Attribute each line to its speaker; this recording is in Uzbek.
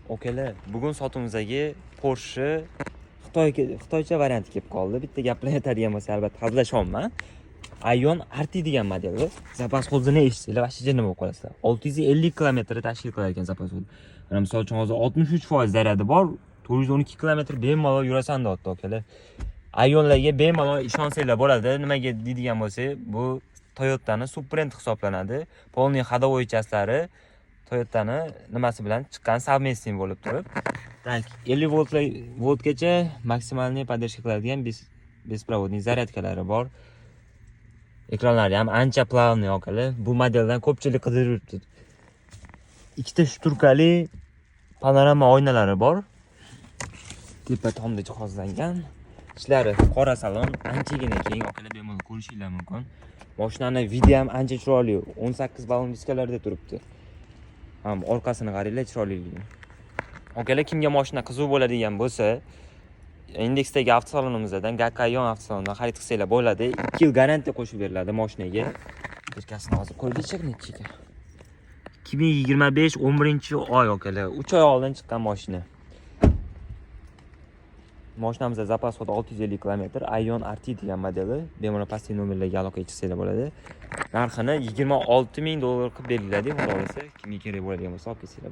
Speaker 1: Okalar, bugun sotuvimizdagi Porsche Xitoycha varianti kelib qoldi. Bitta gap bilan aytadigan bo'lsa, albatta hazillashyapman. Ion RT degan modeli. Zapas hozini eshitsanglar, vashija nima bo'lib qolasizlar. 650 km tashkil qilar ekan zapas hozir. Mana misol uchun hozir 63% zaryadi bor. 412 km bemalol yurasan deyapti okalar. Ionlarga bemalol ishonsanglar bo'ladi. Nimaga deydigan bo'lsak, bu Toyota'ning subbrend hisoblanadi. Polniy ходовой частьlari Toyota'ni nimasi bilan chiqqan совместный bo'lib turib, tak 50 voltgacha maksimalniy поддержка qiladigan беспроводный zaryadkalari bor. Ekranlari ham ancha plavniy okalar. Bu modeldan ko'pchilik qidirib yuribdi. Ikkita shturkali panorama oynalari bor. Tepa tomda jihozlangan. Ishlari qora salon, anchagina keng okalar, bemalol ko'rishingiz mumkin. Mashinani video ham ancha chiroyli. 18 ballon diskalarda turibdi. Ham orqasini qaranglar, chiroyliligini. Okalar, kimga mashina qiziq bo'ladigan bo'lsa, Indexdagi avtosalonimizdan Gakaion avtosalonidan xarid qilsanglar bo'ladi. 2 yil garantiya qo'shib beriladi mashinaga. Birkasini hozir qo'ydik nechiga. 2025 11-oy okalar, 3 oy oldin chiqqan mashina. Mashinamizda zapas hozir 650 km, Ion RT degan modeli. Bemalol pastki nomerlarga aloqaga chiqsanglar bo'ladi. Narxini $26,000 qilib belgiladi. Xudo xolasa, kimga kerak bo'ladigan bo'lsa olib kelsanglar.